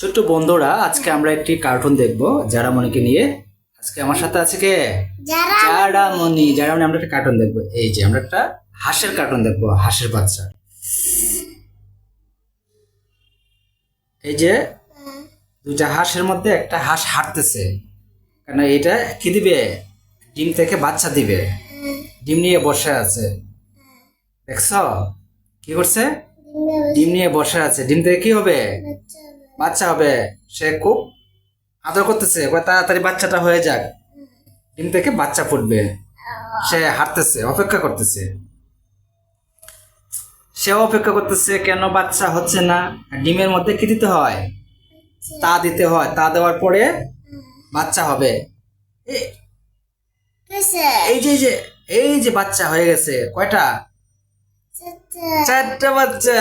ছোট্ট বন্ধুরা, আজকে আমরা একটি কার্টুন দেখব জারামণিকে নিয়ে। আজকে আমার সাথে আছে কে? জারামণি। জারামণি, আমরা একটা কার্টুন দেখবো। এই যে আমরা একটা হাঁসের কার্টুন দেখবো, হাঁসের বাচ্চা। এই যে দুইটা হাঁসের মধ্যে একটা হাঁস হাঁটতেছে, কারণ এটা কি দিবে? ডিম থেকে বাচ্চা দিবে। ডিম নিয়ে বসে আছে, দেখছ কি করছে? ডিম নিয়ে বসে আছে। ডিম থেকে কি হবে? বাচ্চা হবে। সে খুব আদর করতেছে, তাড়াতাড়ি বাচ্চাটা হয়ে যাক, ডিম থেকে বাচ্চা ফুটবে। সে হাঁটতেছে, অপেক্ষা করতেছে। সে অপেক্ষা করতেছে, কেন বাচ্চা হচ্ছে না? ডিমের মধ্যে কি দিতে হয়? তা দিতে হয়। তা দেওয়ার পরে বাচ্চা হবে। এই যে এই যে এই যে বাচ্চা হয়ে গেছে। কয়টা? চারটা বাচ্চা।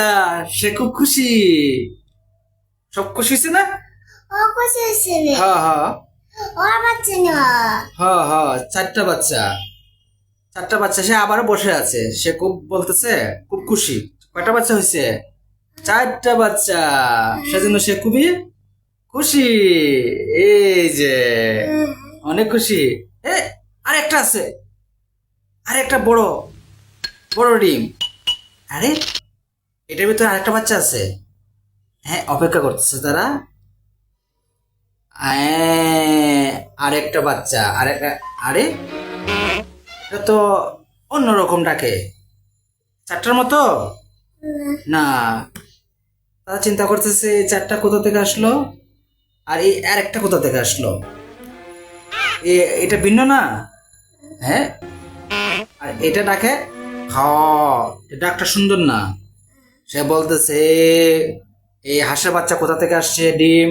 সে খুব খুশি। সব খুশি হয়েছে না? হ্যাঁ হ্যাঁ হ্যাঁ হ্যাঁ, চারটা বাচ্চা। চারটা বাচ্চা। সে আবারও বসে আছে, সে খুব বলতেছে, খুব খুশি। কয়টা বাচ্চা হয়েছে? চারটা বাচ্চা। সেজন্য সে খুবই খুশি। এই যে অনেক খুশি। আর একটা আছে, আর একটা বড় বড় ডিম। আরে এটার ভিতরে আরেকটা বাচ্চা আছে। হ্যাঁ, অপেক্ষা করতেছে তারা। আরেকটা বাচ্চা, আরেকটা। আরে এটা তো অন্যরকম ডাকে। চারটার মতো না। তারা চিন্তা করতেছে এই চারটা কোথা থেকে আসলো, আর এই আরেকটা কোথা থেকে আসলো। এটা ভিন্ন না? হ্যাঁ, আর এটা ডাকে হ। ডাকটা সুন্দর না। সে বলতেছে এই হাঁসের বাচ্চা কোথা থেকে আসছে? ডিম।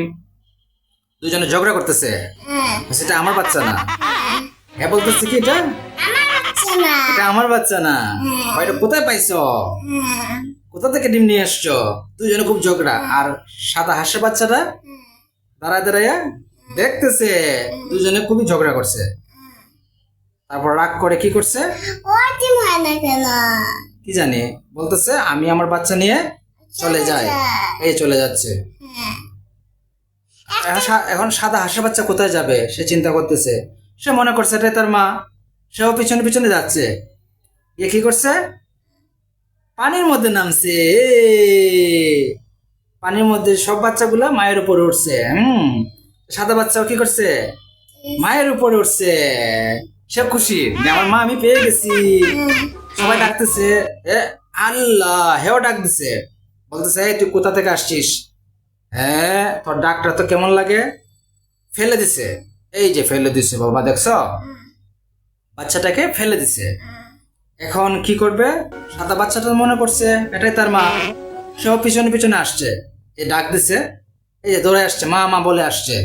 দুজনে ঝগড়া করতেছে, সেটা আমার বাচ্চা না। হ্যাঁ বলতেছে কি, এটা এটা আমার বাচ্চা না। এটা কোথায় পাইছো? কোথা থেকে ডিম নিয়ে আসছো? দুজনে খুব ঝগড়া। আর সাদা হাঁসের বাচ্চাটা দাঁড়ায় দাঁড়াইয়া দেখতেছে দুজনে খুবই ঝগড়া করছে। তারপর রাগ করে কি করছে কি জানি, বলতেছে আমি আমার বাচ্চা নিয়ে চলে যাই। এই চলে যাচ্ছে। এখন সাদা হাঁসের বাচ্চা কোথায় যাবে সে চিন্তা করতেছে। সে মনে করছে এটাই তার মা। সেও পিছনে পিছনে যাচ্ছে। এ কি করছে? পানির মধ্যে নামছে। পানির মধ্যে সব বাচ্চাগুলা মায়ের উপরে উঠছে। সাদা বাচ্চাও কি করছে? মায়ের উপরে উঠছে। সে খুশি যে আমার মা আমি পেয়ে গেছি। সবাই ডাকতেছে, আল্লাহ। হেও ডাক দিছে, বলতেছে তুই কোথা থেকে আসছিস? হ্যাঁ, তোর ডাকটা তো কেমন লাগে। ফেলে দিছে। এই যে ফেলে দিছে বাবা, দেখছ? বাচ্চাটাকে ফেলে দিছে। এখন কি করবে? সাদা বাচ্চাটা মনে করছে এটাই তার মা। সেও পিছনে পিছনে আসছে। এই ডাক দিছে, এই যে দৌড়ে আসছে, মা মা বলে আসছে।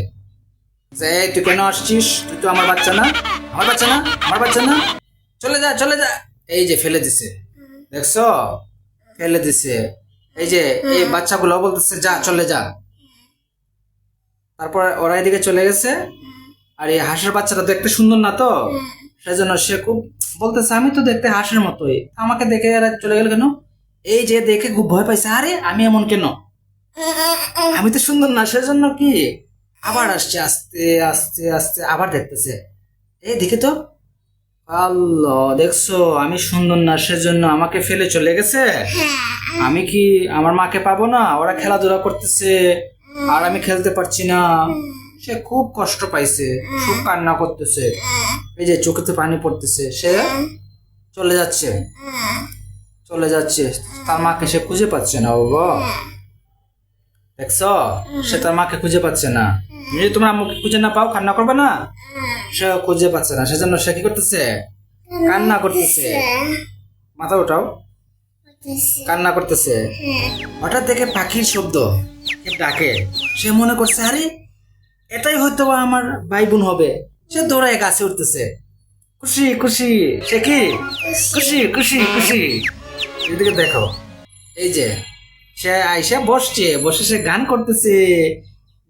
তুই কেন আসছিস? তুই তো আমার বাচ্চা না। আমার বাচ্চা না, আমার বাচ্চা না। চলে যা চলে যা। এই যে ফেলে দিছে, দেখছ? ফেলে দিছে। এই যে এই বাচ্চাগুলো বলতেছে যা চলে যা। তারপর ওরা এদিকে চলে গেছে। আর এই হাঁসের বাচ্চাটা দেখতে সুন্দর না তো, সেজন্য সে খুব বলতেছে আমি তো দেখতে হাঁসের মতোই, আমাকে দেখে এরা চলে গেল কেন? এই যে দেখে খুব ভয় পাইছে। আরে আমি এমন কেন? আমি তো সুন্দর না, সেজন্য কি আবার আসছে। আস্তে আস্তে আস্তে আবার দেখতেছে, এই দেখে তো আল্লাহ, দেখছো আমি সুন্দর না সেজন্য আমাকে ফেলে চলে গেছে। আমি কি আমার মাকে পাবো না? ওরা খেলাধুলা করতেছে আর আমি খেলতে পারছি না। সে খুব কষ্ট পাইছে, খুব কান্না করতেছে। এই যে চোখেতে পানি পড়তেছে। সে চলে যাচ্ছে, চলে যাচ্ছে। তার মাকে সে খুঁজে পাচ্ছে না। বাবা দেখছ, সে তার মাকে খুঁজে পাচ্ছে না। যদি তোমরা আমাকে খুঁজে না পাও, কান্না করবে না? সে খুঁজে পাচ্ছে না, সেজন্য সে কি করতেছে? কান্না করতেছে। মাথা ওঠাও। কান্না করতেছে। হঠাৎ দেখে পাখির শব্দ, ডাকে। সে মনে করছে আরে এটাই হয়তো আমার ভাই বোন হবে। সে দৌড়ায় গাছে উঠতেছে, খুশি খুশি। সে কি খুশি খুশি খুশি। এদিকে দেখো, এই যে সে আইসা বসছে, বসে সে গান করতেছে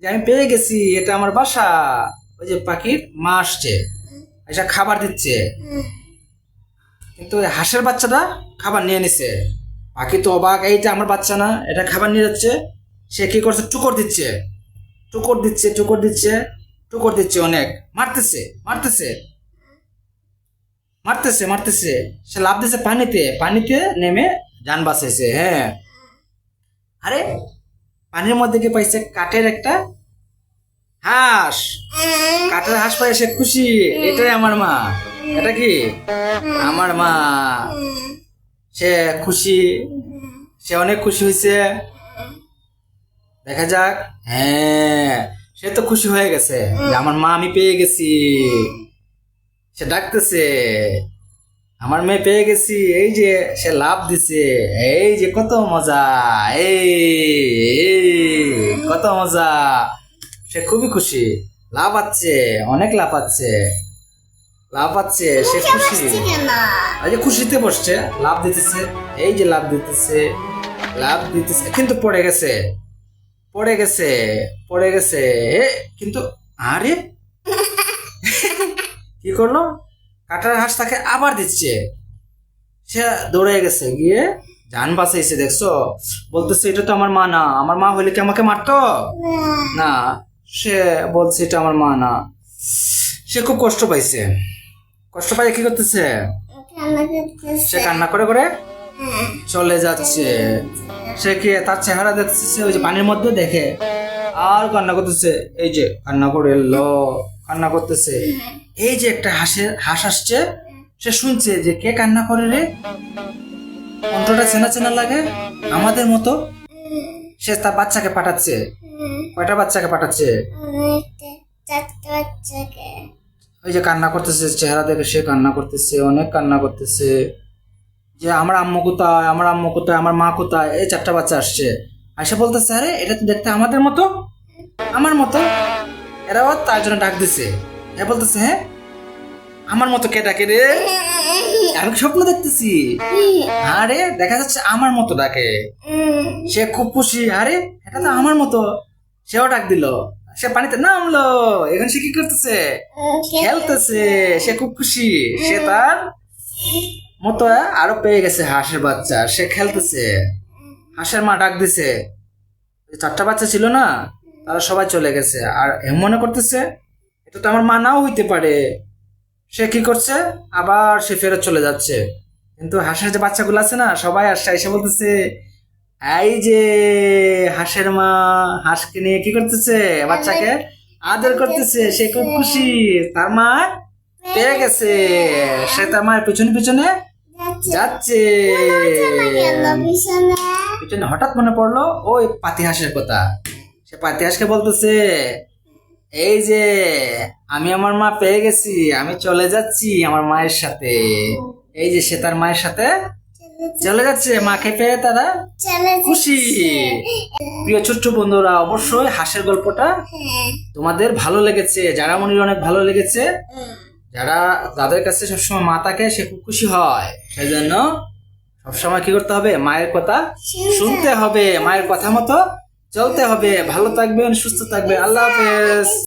যে আমি পেয়ে গেছি, এটা আমার বাসা। ওই যে পাখির মা আসছে, আইসা খাবার দিচ্ছে। কিন্তু হাঁসের বাচ্চাটা খাবার নিয়ে নিছে। পাখি তো অবাক, এইটা আমার বাচ্চা না, এটা খাবার নিয়ে যাচ্ছে। সে কি করছে? টুকর দিচ্ছে। টুকর দিচ্ছে অনেক, মারতেছে মারতেছে মারতেছে মারতেছে সে লাফ দিচ্ছে পানিতে নেমে জান বাঁচাইছে। হ্যাঁ, আরে পানির মধ্যে কি পাইছে কাঠের একটা হাঁস, কাঠের হাঁস পাই সে খুশি। এটাই আমার মা। এটা কি আমার মা? সে খুশি, সে অনেক খুশি হয়েছে। দেখা যাক। হ্যাঁ, সে তো খুশি হয়ে গেছে যে আমার মা আমি পেয়ে গেছি। সে ডাকতেছে আমার মেয়ে পেয়ে গেছি। এই যে সে লাফ দিছে, এই যে কত মজা, এই এই, কত মজা। সে খুবই খুশি, লাফাচ্ছে, অনেক লাফাচ্ছে সে খুশি। এই যে খুশিতে বসছে, লাফ দিতেছে, এই যে লাফ দিতেছে কিন্তু পড়ে গেছে কিন্তু। আরে কি করলো, কাটার হাঁস তাকে আবার দিচ্ছে। সে দৌড়ে গেছে, গিয়ে জান বাঁচাইছে। দেখছো, বলতেছে এটা তো আমার মা না, আমার মা হইলে কি আমাকে মারতো না। সে বলছে এটা আমার মা না। সে খুব কষ্ট পাইছে, কষ্ট পাই কি করতেছে, সে কান্না করে চলে যাচ্ছে। সে কি তার চেহারা দেখতেছে ওই যে পানির মধ্যে, দেখে আর কান্না করতেছে। এই যে কান্না করতেছে। এই যে একটা হাঁস আসছে, সে শুনছে যে কে কান্না করে রে, কণ্ঠটা চেনা লাগে আমাদের মতো। সে তার বাচ্চাকে পাঠাচ্ছে। কয়টা বাচ্চাকে পাঠাচ্ছে? ওই যে কান্না করতেছে, চেহারা দেখে সে কান্না করতেছে, অনেক কান্না করতেছে যে আমার আম্মু কোথায়, আমার মা কোথায়। এই 4টা বাচ্চা আসছে, আয়সা বলতেছে আরে এটা তো দেখতে আমার মতো। এরাও তার জন্য ডাক দিছে। বলতেছে হ্যাঁ আমার মতো কে ডাকে রে, আমি স্বপ্ন দেখতেছি। আরে দেখা যাচ্ছে আমার মতো ডাকে। সে খুব খুশি, আরে এটা তো আমার মতো। সেও ডাক দিল, সে পানিতে নামলো। এখন সে কি করতেছে, খেলতেছে। সে খুব খুশি, সে তার মতো আরো পেয়ে গেছে হাঁসের বাচ্চা। সে খেলতেছে, হাঁসের মা ডাক দিছে। 4টা বাচ্চা ছিল না, তারা সবাই চলে গেছে। আর মনে করতেছে এটা তো আমার মা নাও হইতে পারে। সে কি করছে, আবার সে ফেরত চলে যাচ্ছে। কিন্তু হাঁসের যে বাচ্চাগুলো আছে না, সবাই আসছে, এসে বলতেছে এই যে হাঁসের মা হাঁসকে নিয়ে কি করতেছে, বাচ্চাকে আদর করতেছে। সে খুব খুশি, তার মা পেয়ে গেছে। সে তার মায়ের পিছনে যাচ্ছে। পিছনে হঠাৎ মনে পড়লো ওই পাতি হাঁসের কথা। সে পাতি হাঁসকে বলতেছে এই যে আমি আমার মা পেয়ে গেছি, আমি চলে যাচ্ছি আমার মায়ের সাথে। এই যে সে তার মায়ের সাথে চলে যাচ্ছে, মাকে পেয়ে তারা খুশি। প্রিয় ছোট্ট বন্ধুরা, অবশ্যই হাঁসের গল্পটা তোমাদের ভালো লেগেছে, যারা মনির অনেক ভালো লেগেছে। যাদের কাছে সবসময় মা থাকে সে খুব খুশি হয়। সেই জন্য সবসময় কি করতে হবে, মায়ের কথা শুনতে হবে, মায়ের কথা মতো চলতে হবে। ভালো থাকবেন, সুস্থ থাকবেন। আল্লাহ হাফেজ।